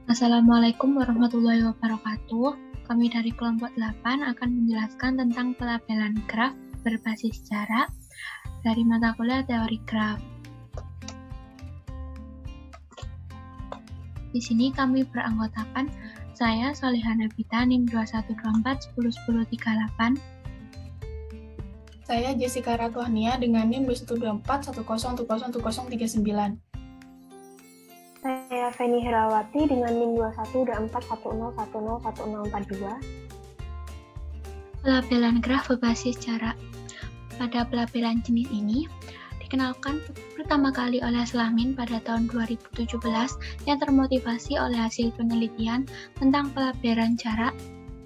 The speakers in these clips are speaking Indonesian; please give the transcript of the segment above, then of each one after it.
Assalamualaikum warahmatullahi wabarakatuh. Kami dari kelompok 8 akan menjelaskan tentang pelabelan graf berbasis jarak dari mata kuliah teori graf. Di sini kami beranggotakan saya Solihana Bita NIM 2124 101038. Saya Jessica Ratuhania dengan NIM 2124 10101039. Saya Feni Herawati dengan NIM 212410101042. Pelabelan graf berbasis jarak. Pada pelabelan jenis ini dikenalkan pertama kali oleh Slamin pada tahun 2017 yang termotivasi oleh hasil penelitian tentang pelabelan jarak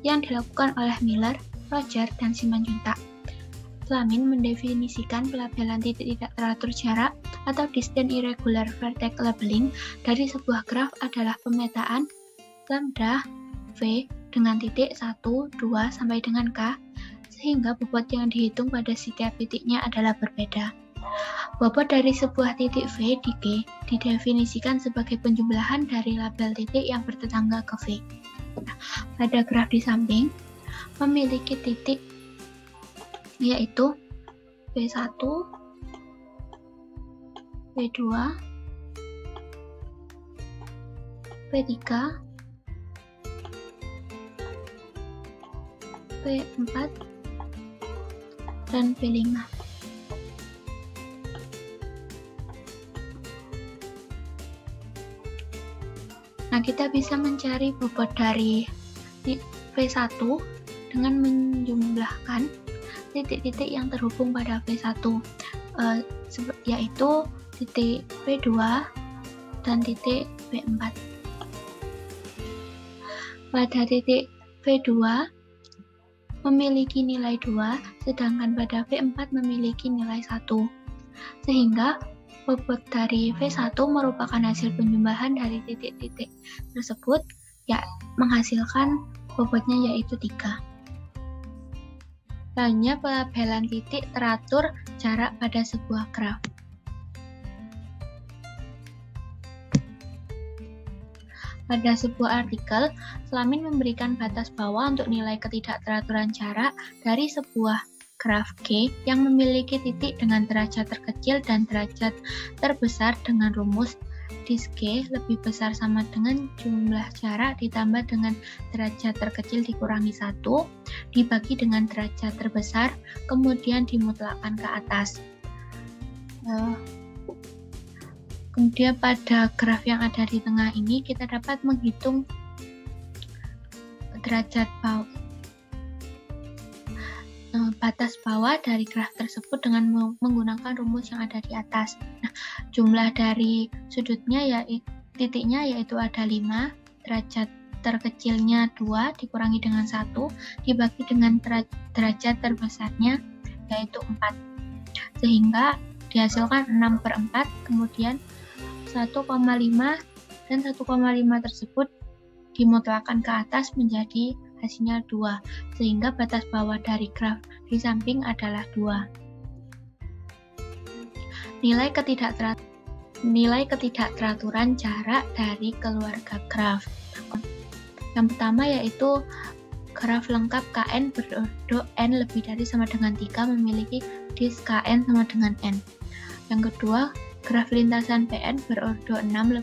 yang dilakukan oleh Miller, Roger, dan Simanjuntak. Slamin mendefinisikan pelabelan titik tidak teratur jarak atau distance irregular vertex labeling dari sebuah graf adalah pemetaan lambda V dengan titik 1, 2, sampai dengan K, sehingga bobot yang dihitung pada setiap titiknya adalah berbeda. Bobot dari sebuah titik V di G didefinisikan sebagai penjumlahan dari label titik yang bertetangga ke V. Pada graf di samping memiliki titik yaitu P1, P2, P3, P4, dan P5. Nah, kita bisa mencari bobot dari P1 dengan menjumlahkan titik-titik yang terhubung pada P1, yaitu titik P2 dan titik P4. Pada titik P2 memiliki nilai 2, sedangkan pada P4 memiliki nilai 1. Sehingga bobot dari P1 merupakan hasil penjumlahan dari titik-titik tersebut, ya menghasilkan bobotnya yaitu 3. Selanjutnya, pelabelan titik teratur jarak pada sebuah graf. Pada sebuah artikel, Slamin memberikan batas bawah untuk nilai ketidakteraturan jarak dari sebuah graf G yang memiliki titik dengan derajat terkecil dan derajat terbesar dengan rumus dis G lebih besar sama dengan jumlah jarak ditambah dengan derajat terkecil dikurangi 1 dibagi dengan derajat terbesar kemudian dimutlakkan ke atas. Kemudian pada graf yang ada di tengah ini kita dapat menghitung derajat bawah, batas bawah dari graf tersebut dengan menggunakan rumus yang ada di atas. Nah, jumlah dari sudutnya titiknya yaitu ada 5, derajat terkecilnya 2 dikurangi dengan 1 dibagi dengan derajat terbesarnya yaitu 4. Sehingga dihasilkan 6/4, kemudian 1,5 dan 1,5 tersebut dimutlakkan ke atas menjadi hasilnya 2, sehingga batas bawah dari graf di samping adalah 2. Nilai ketidakteraturan jarak dari keluarga graf. Yang pertama yaitu graf lengkap Kn berordo n lebih dari sama dengan 3 memiliki dis Kn sama dengan n. Yang kedua, graf lintasan Pn berordo n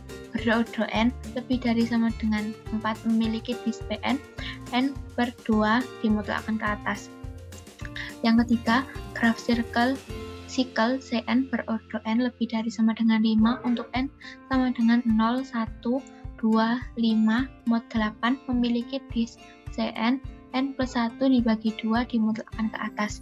lebih dari sama dengan 4 memiliki dis Pn n/2 dimutlakkan ke atas. Yang ketiga, graf sikel Cn berordo n lebih dari sama dengan 5 untuk n sama dengan 0, 1, 2, 5, mod 8 memiliki dis Cn n+1 dibagi 2 dimutlakkan ke atas.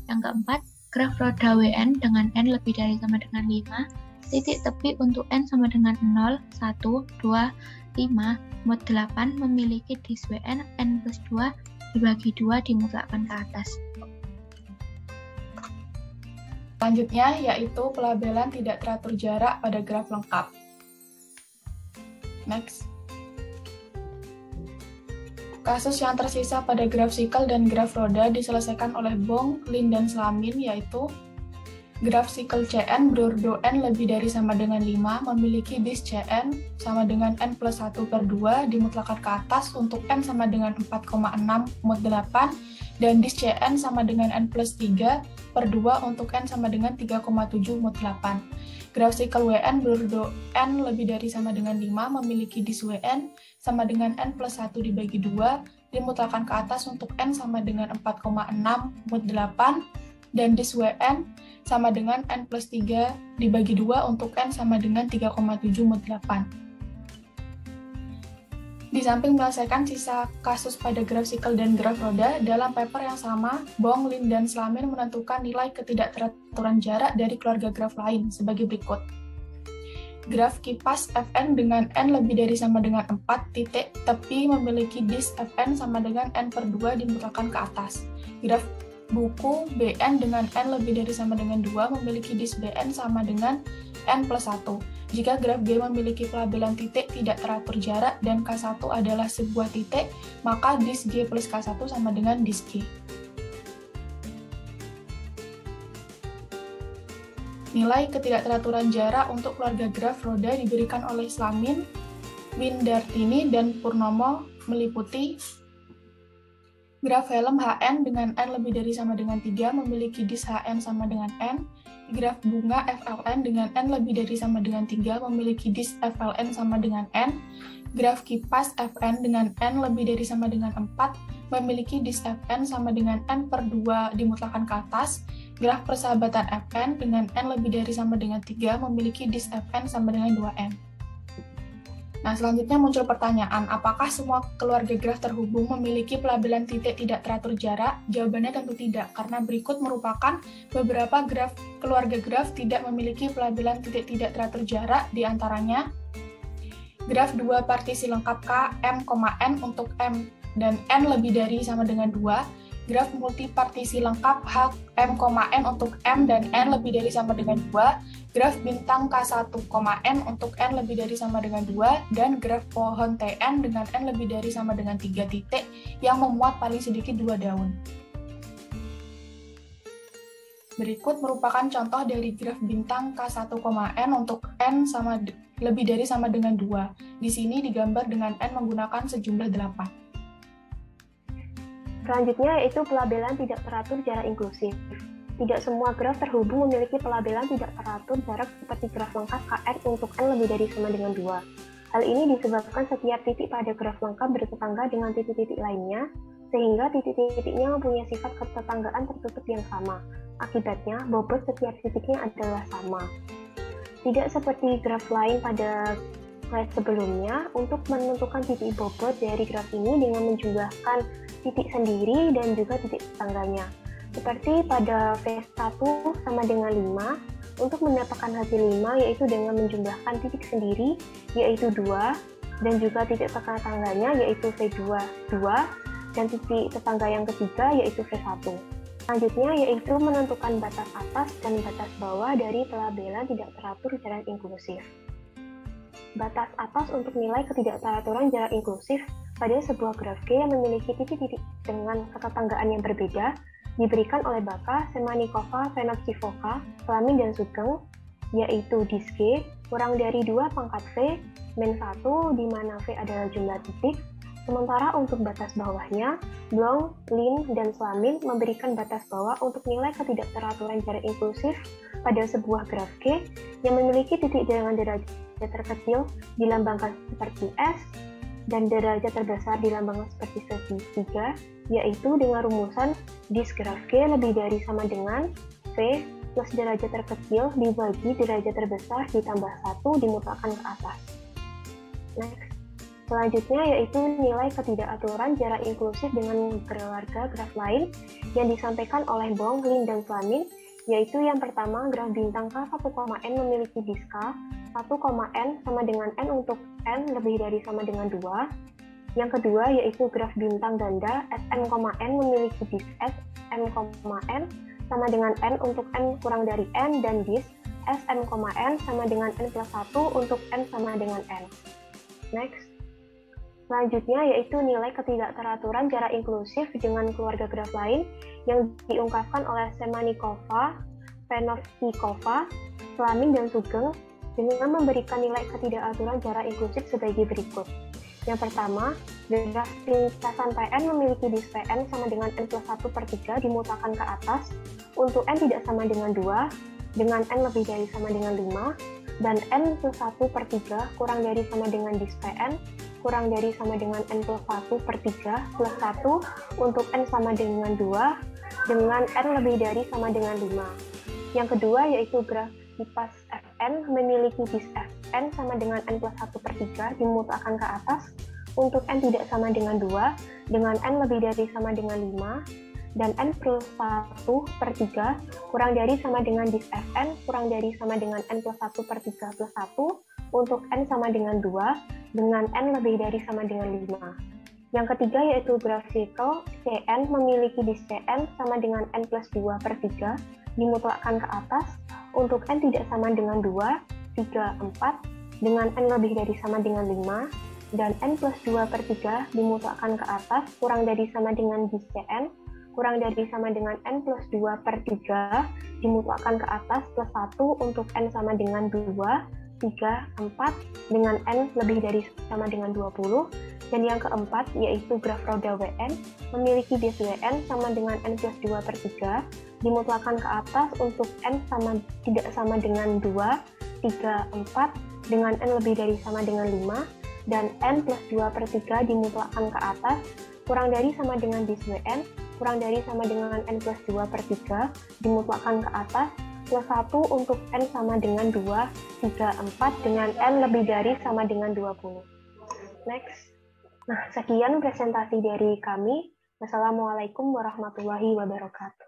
Yang keempat, graf roda Wn dengan n lebih dari sama dengan 5, titik tepi untuk n sama dengan 0, 1, 2, 5, mod 8 memiliki dis Wn n+2 dibagi 2 dimutlakkan ke atas. Selanjutnya yaitu pelabelan tidak teratur jarak pada graf lengkap. Next. Kasus yang tersisa pada graf sikel dan graf roda diselesaikan oleh Bong, Lin, dan Slamin yaitu Graf sikel Cn berordo n lebih dari sama dengan 5 memiliki dis Cn sama dengan n plus 1 per 2 dimutlakan ke atas untuk n sama dengan 4,6 mod 8 dan dis Cn sama dengan n plus 3 per 2 untuk n sama dengan 3,7 mod 8. Graf sikel Wn berordo n lebih dari sama dengan 5 memiliki dis Wn sama dengan n plus 1 dibagi 2 dimutlakan ke atas untuk n sama dengan 4,6 mod 8 dan dis Wn sama dengan n plus 3 dibagi 2 untuk n sama dengan 3,7 mod 8. Di samping menyelesaikan sisa kasus pada graf sikel dan graf roda, dalam paper yang sama, Bong, Lin, dan Slamin menentukan nilai ketidakteraturan jarak dari keluarga graf lain sebagai berikut. Graf kipas Fn dengan n lebih dari sama dengan 4 titik, tepi memiliki dis Fn sama dengan n per 2 dimutlakan ke atas. Graf buku Bn dengan n lebih dari sama dengan 2 memiliki dis Bn sama dengan n plus 1. Jika graf G memiliki pelabelan titik tidak teratur jarak dan K1 adalah sebuah titik, maka dis G plus K1 sama dengan dis G. Nilai ketidakteraturan jarak untuk keluarga graf roda diberikan oleh Slamin, Windartini, dan Purnomo meliputi graf helm Hn dengan n lebih dari sama dengan 3 memiliki dis Hn sama dengan n. Graf bunga FLN dengan n lebih dari sama dengan 3 memiliki dis FLN sama dengan n. Graf kipas Fn dengan n lebih dari sama dengan 4 memiliki dis Fn sama dengan n per 2 dimutlakan ke atas. Graf persahabatan Fn dengan n lebih dari sama dengan 3 memiliki dis Fn sama dengan 2n. Nah, selanjutnya muncul pertanyaan, apakah semua keluarga graf terhubung memiliki pelabelan titik tidak teratur jarak? Jawabannya tentu tidak, karena berikut merupakan beberapa graf keluarga graf tidak memiliki pelabelan titik tidak teratur jarak, diantaranya graf 2 partisi lengkap K, M, N untuk M dan N lebih dari sama dengan 2, graf multipartisi lengkap H, M, N untuk M dan N lebih dari sama dengan 2, graf bintang K1, N untuk N lebih dari sama dengan 2, dan graf pohon Tn dengan N lebih dari sama dengan 3 titik yang memuat paling sedikit 2 daun. Berikut merupakan contoh dari graf bintang K1, N untuk N sama lebih dari sama dengan 2. Di sini digambar dengan N menggunakan sejumlah 8. Selanjutnya yaitu pelabelan tidak teratur jarak inklusif. Tidak semua graf terhubung memiliki pelabelan tidak teratur jarak seperti graf lengkap Kn untuk n lebih dari sama dengan 2. Hal ini disebabkan setiap titik pada graf lengkap bertetangga dengan titik-titik lainnya, sehingga titik-titiknya mempunyai sifat ketetanggaan tertutup yang sama. Akibatnya, bobot setiap titiknya adalah sama. Tidak seperti graf lain pada slide sebelumnya, untuk menentukan titik bobot dari graf ini dengan menjumlahkan titik sendiri dan juga titik tetangganya. Seperti pada V1 sama dengan 5, untuk mendapatkan hasil 5 yaitu dengan menjumlahkan titik sendiri yaitu 2, dan juga titik tetangganya yaitu V2, 2, dan titik tetangga yang ketiga yaitu V1. Selanjutnya yaitu menentukan batas atas dan batas bawah dari pelabelan tidak teratur jarak inklusif. Batas atas untuk nilai ketidakteraturan jarak inklusif pada sebuah graf G yang memiliki titik-titik dengan ketetanggaan yang berbeda diberikan oleh Baka, Semanikova, Venopsivoka, Slamin, dan Sugeng, yaitu dis G kurang dari 2 pangkat V min 1 di mana V adalah jumlah titik. Sementara untuk batas bawahnya, Blong, Lin, dan Slamin memberikan batas bawah untuk nilai ketidakteraturan jarak inklusif pada sebuah graf G yang memiliki titik dengan derajat terkecil dilambangkan seperti S dan derajat terbesar dilambangkan seperti segitiga, yaitu dengan rumusan dis graf G lebih dari sama dengan V plus derajat terkecil dibagi derajat terbesar ditambah 1 dimutlakan ke atas. Next. Selanjutnya yaitu nilai ketidakaturan jarak inklusif dengan keluarga graf lain yang disampaikan oleh Bong, Lin, dan Slamin, yaitu yang pertama graf bintang K1, N memiliki dis K 1, N sama dengan N untuk N lebih dari sama dengan 2. Yang kedua yaitu graf bintang ganda Sm, N memiliki dis S, M, N sama dengan N untuk N kurang dari N, dan dis Sm, N sama dengan N plus 1 untuk N sama dengan N. Next. Selanjutnya yaitu nilai ketidakteraturan jarak inklusif dengan keluarga graf lain yang diungkapkan oleh Semanikova, Penofstikova, Flaming, dan Sugeng dengan memberikan nilai ketidakaturan jarak inklusif sebagai berikut. Yang pertama, graf lintasan Pn memiliki dis Pn sama dengan n+1/3 dimutakan ke atas untuk n tidak sama dengan 2, dengan n lebih dari sama dengan 5, dan n+1/3 kurang dari sama dengan dis Pn, kurang dari sama dengan n+1/3 plus 1 untuk n sama dengan 2, dengan n lebih dari sama dengan 5. Yang kedua yaitu graf kipas Fn memiliki dis Fn sama dengan n+1/3 dimutakan ke atas untuk n tidak sama dengan 2, dengan n lebih dari sama dengan 5, dan n+1/3 kurang dari sama dengan dis Fn kurang dari sama dengan n+1/3 plus 1 untuk n sama dengan 2, dengan n lebih dari sama dengan 5. Yang ketiga yaitu graf circle Cn memiliki dis Cn sama dengan n+2/3 dimutlakkan ke atas untuk n tidak sama dengan 2, 3, 4, dengan n lebih dari sama dengan 5, dan n+2/3 dimutlakkan ke atas kurang dari sama dengan dis Cn, kurang dari sama dengan n+2/3 dimutlakkan ke atas plus 1 untuk n sama dengan 2, 3, 4, dengan n lebih dari sama dengan 20. Dan yang keempat yaitu graf roda Wn memiliki dis Wn sama dengan n+2/3 dimutlakkan ke atas untuk n tidak sama dengan 2, 3, 4, dengan n lebih dari sama dengan 5, dan n+2/3 dimutlakkan ke atas kurang dari sama dengan dis Wn kurang dari sama dengan n+2/3 dimutlakkan ke atas plus 1 untuk n sama dengan 2, 3, 4, dengan n lebih dari sama dengan 20. Next. Nah, sekian presentasi dari kami. Wassalamualaikum warahmatullahi wabarakatuh.